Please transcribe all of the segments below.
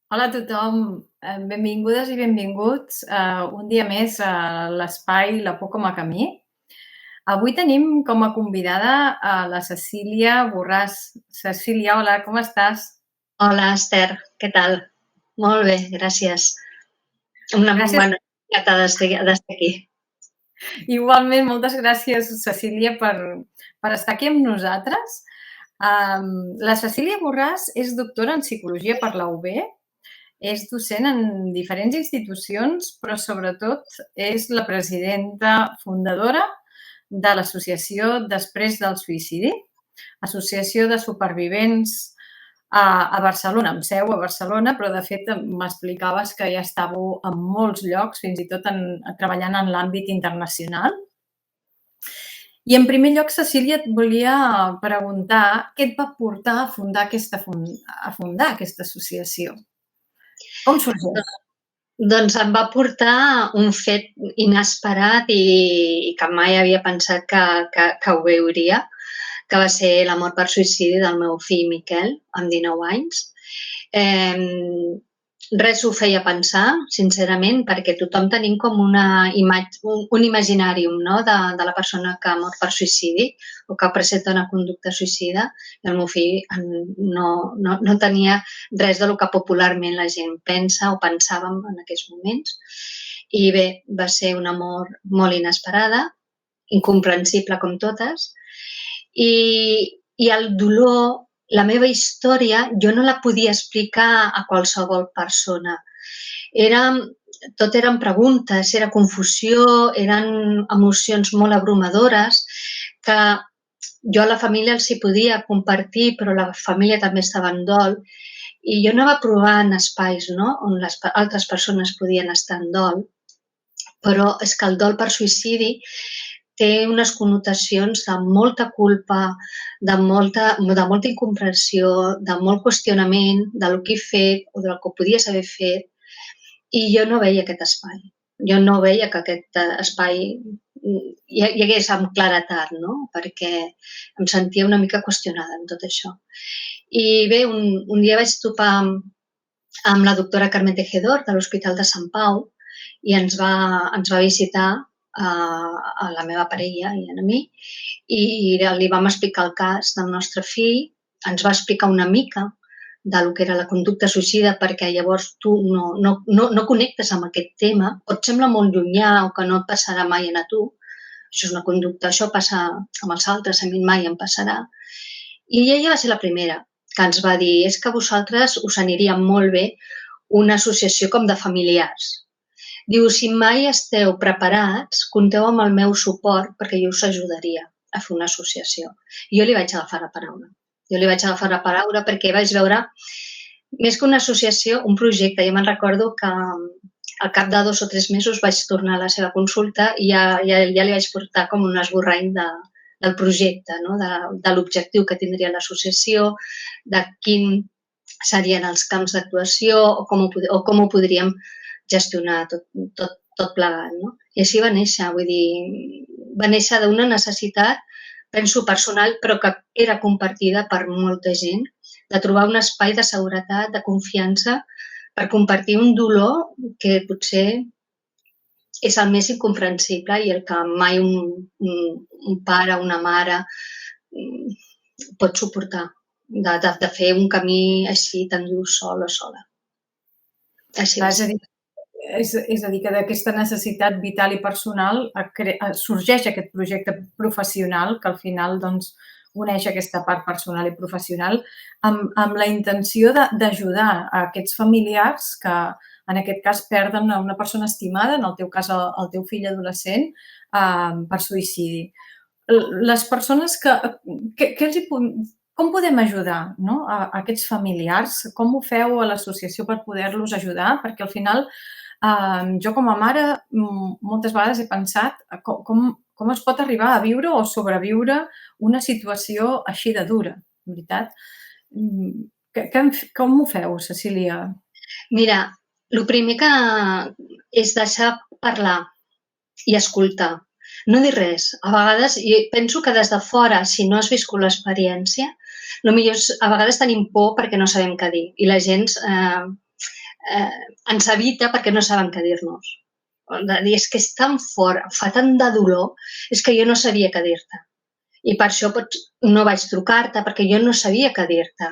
Hola a tothom, benvingudes i benvinguts un dia més a l'espai La por com a camí. Avui tenim com a convidada a la Cecília Borràs. Cecília, hola, com estàs? Hola, Esther, què tal? Molt bé, gràcies. Gràcies. Encantada d'estar aquí. Igualment, moltes gràcies, Cecília, per estar aquí amb nosaltres. La Cecília Borràs és doctora en Psicologia per la UB, és docent en diferents institucions, però sobretot és la presidenta fundadora de l'associació Després del Suïcidi, associació de supervivents a Barcelona, amb seu a Barcelona, però de fet m'explicaves que ja estàveu en molts llocs, fins i tot treballant en l'àmbit internacional. I en primer lloc, Cecília, et volia preguntar què et va portar a fundar aquesta associació? Com sorgeix? Doncs em va portar un fet inesperat i que mai havia pensat que ho veuria, que va ser la mort per suïcidi del meu fill Miquel, amb 19 anys. Res ho feia pensar, sincerament, perquè tothom tenim com una imatge, un imaginàrium, no? de la persona que ha mort per suïcidi o que presenta una conducta suïcida. I el meu fill no tenia res del que popularment la gent pensa o pensàvem en aquells moments. I bé, va ser una mort molt inesperada, incomprensible com totes, i el dolor, la meva història, jo no la podia explicar a qualsevol persona. Tot eren preguntes, era confusió, eren emocions molt abrumadores que jo a la família els hi podia compartir, però la família també estava en dol. I jo anava provant espais, no?, on les altres persones podien estar en dol, però és que el dol per suïcidi té unes connotacions de molta culpa, de molta incomprensió, de molt qüestionament del que he fet o del que podies haver fet, i jo no veia aquest espai. Jo no veia que aquest espai hi hagués amb claretat, no?, perquè em sentia una mica qüestionada en tot això. I bé, un dia vaig topar amb la doctora Carmen Tejedor de l'Hospital de Sant Pau i ens va visitar a la meva parella i a mi, i li vam explicar el cas del nostre fill, ens va explicar una mica del que era la conducta suïcida, perquè llavors tu no connectes amb aquest tema, o et sembla molt llunyà o que no et passarà mai a tu. Això és una conducta, això passa amb els altres, a mi mai em passarà. I ella va ser la primera que ens va dir: és que a vosaltres us aniria molt bé una associació com de familiars. Diu, si mai esteu preparats, compteu amb el meu suport perquè jo us ajudaria a fer una associació. I jo li vaig agafar la paraula. Perquè vaig veure, més que una associació, un projecte. Jo me'n recordo que al cap de 2 o 3 mesos vaig tornar a la seva consulta i ja li vaig portar com un esborrany del projecte, no? De l'objectiu que tindria l'associació, de quins serien els camps d'actuació o com ho podríem gestionar tot plegat, no? I així va néixer, vull dir, va néixer d'una necessitat, penso, personal, però que era compartida per molta gent, de trobar un espai de seguretat, de confiança, per compartir un dolor que potser és el més incomprensible i el que mai un pare o una mare pot suportar, de fer un camí així tan dur sol o sola. Així va ser. És a dir, que d'aquesta necessitat vital i personal sorgeix aquest projecte professional que al final doncs, uneix aquesta part personal i professional amb la intenció d'ajudar a aquests familiars que en aquest cas perden una persona estimada, en el teu cas el teu fill adolescent, per suïcidi. Les persones com podem ajudar, no? A aquests familiars? Com ho feu a l'associació per poder-los ajudar? Perquè al final jo com a mare moltes vegades he pensat com es pot arribar a viure o sobreviure una situació així de dura, veritat? Com ho feu, Cecília? Mira, el primer que és deixar parlar i escoltar. No dir res. A vegades, jo penso que des de fora, si no has viscut l'experiència, potser a vegades tenim por perquè no sabem què dir. I la gent ens evita perquè no saben què dir-nos. De dir, és que és tan fort, fa tant de dolor, és que jo no sabia què dir-te. I per això no vaig trucar-te, perquè jo no sabia què dir-te.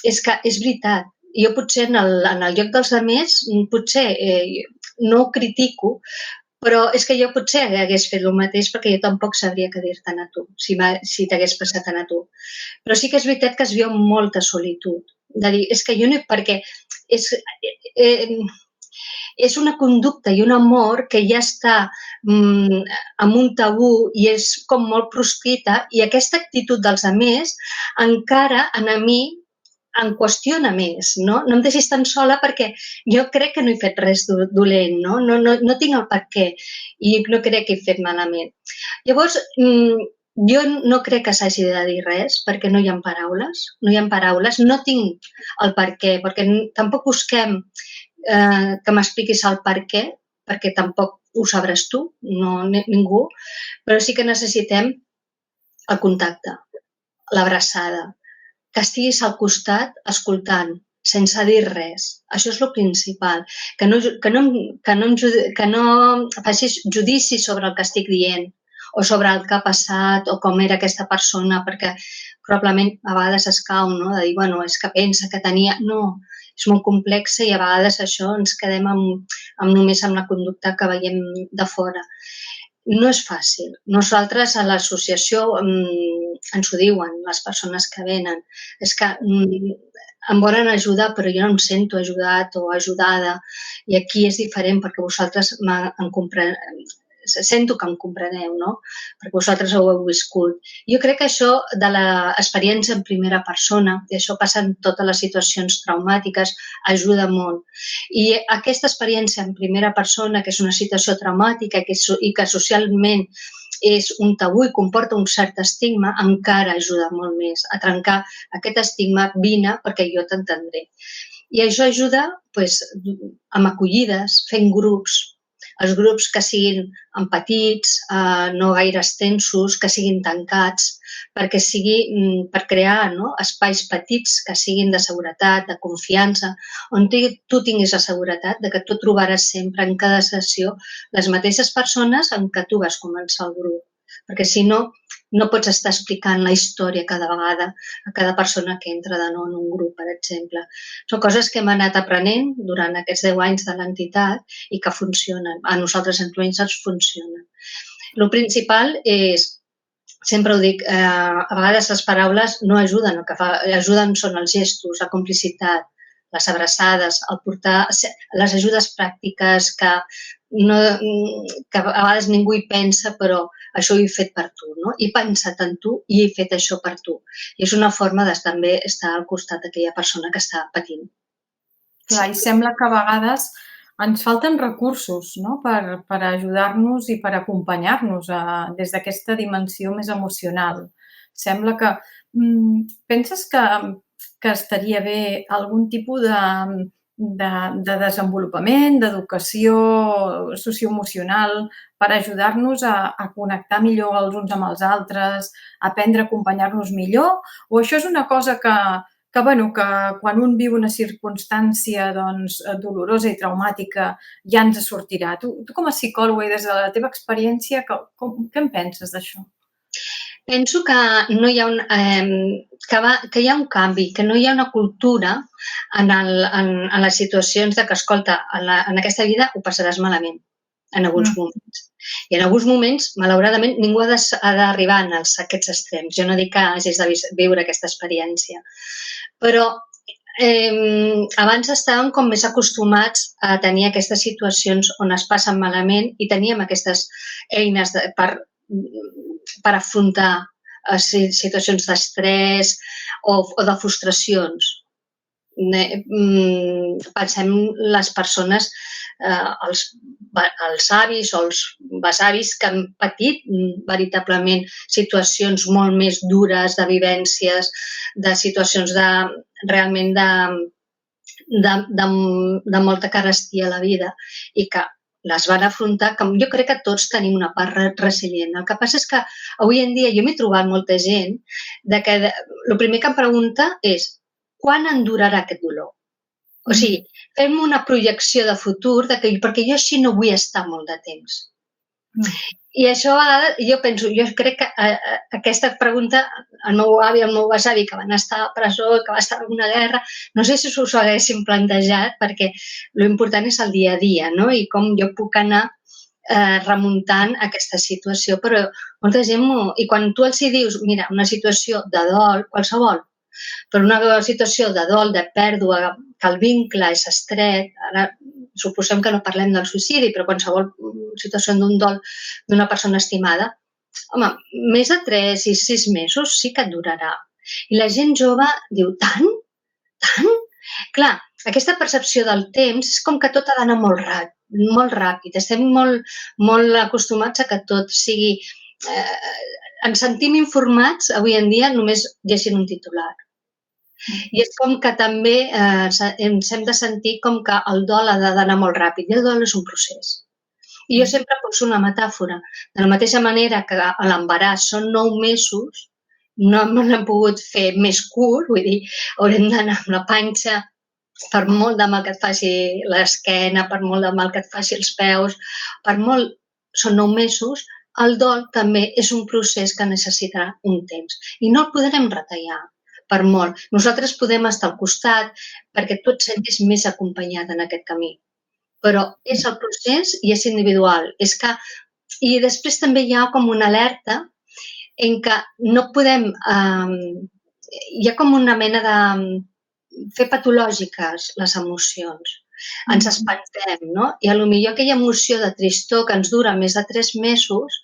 És que és veritat. Jo potser en el lloc dels altres, potser no ho critico, però és que jo potser hagués fet el mateix perquè jo tampoc sabria què dir-te'n a tu, si t'hagués passat a tu. Però sí que és veritat que es viu molta solitud. De dir, és que jo no... Perquè és una conducta i un amor que ja està amb un tabú i és com molt proscrita, i aquesta actitud dels altres encara a mi em qüestiona més, no? No em deixis tan sola perquè jo crec que no he fet res dolent, no? No tinc el per què i no crec que he fet malament. Llavors, jo no crec que s'hagi de dir res perquè no hi ha paraules, no tinc el per què, perquè tampoc busquem que m'expliquis el per què, perquè tampoc ho sabràs tu, no ningú, però sí que necessitem el contacte, l'abraçada, que estiguis al costat escoltant, sense dir res. Això és el principal. Que no facis judici sobre el que estic dient o sobre el que ha passat o com era aquesta persona, perquè probablement a vegades es cau, no? De dir, bueno, és que pensa que tenia... No, és molt complexa i a vegades això ens quedem només amb la conducta que veiem de fora. No és fàcil. Nosaltres a l'associació ens ho diuen, les persones que venen. És que em volen ajudar, però jo no em sento ajudat o ajudada. I aquí és diferent perquè vosaltres sento que em compreneu, no? Perquè vosaltres ho heu viscut. Jo crec que això de l'experiència en primera persona, i això passa en totes les situacions traumàtiques, ajuda molt. I aquesta experiència en primera persona, que és una situació traumàtica i que socialment és un tabú i comporta un cert estigma, encara ajuda molt més a trencar aquest estigma. Vine perquè jo t'entendré. I això ajuda amb acollides, fent grups, els grups que siguin petits, no gaire extensos, que siguin tancats, perquè sigui per crear espais petits que siguin de seguretat, de confiança, on tu tinguis la seguretat de que tu trobaràs sempre en cada sessió les mateixes persones amb què tu vas començar el grup. Perquè si no, no pots estar explicant la història cada vegada a cada persona que entra de nou en un grup, per exemple. Són coses que hem anat aprenent durant aquests 10 anys de l'entitat i que funcionen. A nosaltres, influencers, funcionen. El principal és, sempre ho dic, a vegades les paraules no ajuden, el que ajuden són els gestos, la complicitat, les abraçades, el portar les ajudes pràctiques que a vegades ningú hi pensa, però això ho he fet per tu, no? He pensat en tu i he fet això per tu. I és una forma de també estar al costat d'aquella persona que està patint. Clar, i sembla que a vegades ens falten recursos, no?, per ajudar-nos i per acompanyar-nos des d'aquesta dimensió més emocional. Sembla que... Penses que estaria bé algun tipus de desenvolupament, d'educació socioemocional per ajudar-nos a connectar millor els uns amb els altres, a aprendre a acompanyar-nos millor? O això és una cosa que quan un viu una circumstància dolorosa i traumàtica ja ens sortirà? Tu com a psicòloga i des de la teva experiència, què en penses d'això? Penso que no hi ha que hi ha un canvi, que no hi ha una cultura en les situacions de que, escolta, en aquesta vida ho passaràs malament, en alguns moments. I en alguns moments, malauradament, ningú ha d'arribar a aquests extrems. Jo no dic que hagis de viure aquesta experiència. Però abans estàvem com més acostumats a tenir aquestes situacions on es passen malament i teníem aquestes eines per afrontar situacions d'estrès o de frustracions. Pensem les persones, els avis o els besavis que han patit veritablement situacions molt més dures, de vivències, de situacions realment de molta carestia a la vida i que les van afrontar, que jo crec que tots tenim una part resilient. El que passa és que avui en dia jo m'he trobat molta gent que el primer que em pregunta és quan em durarà aquest dolor? O sigui, fem una projecció de futur perquè jo així no vull estar molt de temps. I això, jo penso, jo crec que aquesta pregunta, el meu avi i el meu besavi, que van estar a presó, que va estar en una guerra, no sé si us ho haguessin plantejat, perquè l'important és el dia a dia, no? I com jo puc anar remuntant aquesta situació, però molta gent... I quan tu els hi dius, mira, una situació de dol, qualsevol, però una situació de dol, de pèrdua, que el vincle és estret, ara suposem que no parlem del suïcidi, però qualsevol situació d'un dol d'una persona estimada, home, més de 3 i 6 mesos sí que et durarà. I la gent jove diu, tant? Tant? Clar, aquesta percepció del temps és com que tot ha d'anar molt ràpid. Estem molt acostumats a que tot sigui... Ens sentim informats avui en dia només llegint un titular. I és com que també ens hem de sentir com que el dol ha d'anar molt ràpid. I el dol és un procés. I jo sempre poso una metàfora. De la mateixa manera que l'embaràs són 9 mesos, no l'hem pogut fer més curt, vull dir, haurem d'anar amb la panxa per molt de mal que et faci l'esquena, per molt de mal que et faci els peus, són 9 mesos, el dol també és un procés que necessitarà un temps. I no el podrem retallar per molt. Nosaltres podem estar al costat perquè tu et sentis més acompanyat en aquest camí. Però és el procés i és individual. I després també hi ha com una alerta en què no podem... Hi ha com una mena de fer patològiques les emocions. Ens espantem, no? I potser aquella emoció de tristor que ens dura més de 3 mesos,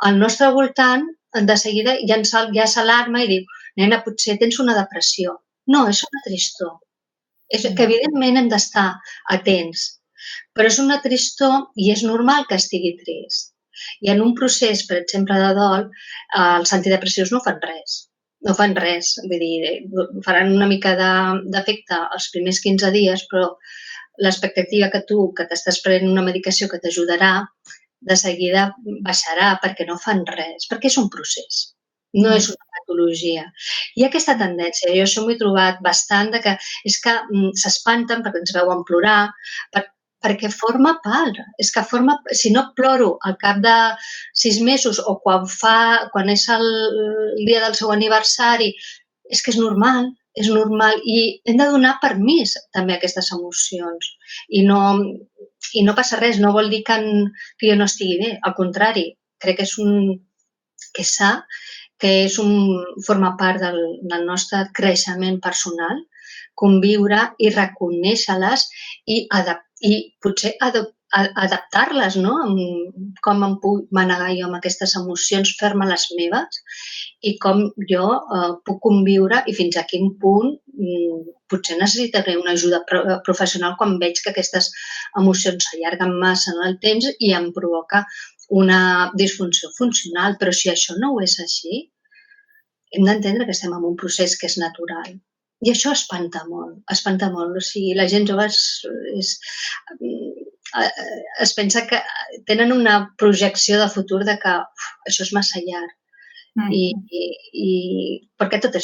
al nostre voltant, de seguida ja s'alarma i diu, nena, potser tens una depressió. No, és una tristor. És que evidentment hem d'estar atents, però és una tristor i és normal que estigui trist. I en un procés, per exemple, de dol, els antidepressius no fan res. No fan res, vull dir, faran una mica d'efecte els primers 15 dies, però l'expectativa que tu, que t'estàs prenent una medicació que t'ajudarà, de seguida baixarà perquè no fan res, perquè és un procés, no és una patologia. Hi ha aquesta tendència, jo això m'ho he trobat bastant, que és que s'espanten perquè ens veuen plorar, perquè forma part. És que si no ploro al cap de 6 mesos o quan és el dia del seu aniversari, és que és normal i hem de donar permís també a aquestes emocions. I no passa res, no vol dir que jo no estigui bé, al contrari, crec que és sa, que forma part del nostre creixement personal, conviure i reconèixer-les i potser adaptar-les, no? Com em puc manegar jo amb aquestes emocions, fer-me les meves i com jo puc conviure i fins a quin punt potser necessitaré una ajuda professional quan veig que aquestes emocions s'allarguen massa en el temps i em provoca una disfunció funcional. Però si això no ho és així, hem d'entendre que estem en un procés que és natural. I això espanta molt. O sigui, la gent jove es pensa que tenen una projecció de futur de que això és massa llarg. Perquè tot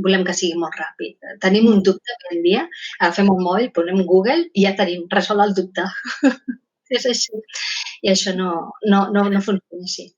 volem que sigui molt ràpid. Tenim un dubte avui en dia, agafem un mòbil, posem Google i ja tenim resolt el dubte. És així. I això no funciona així.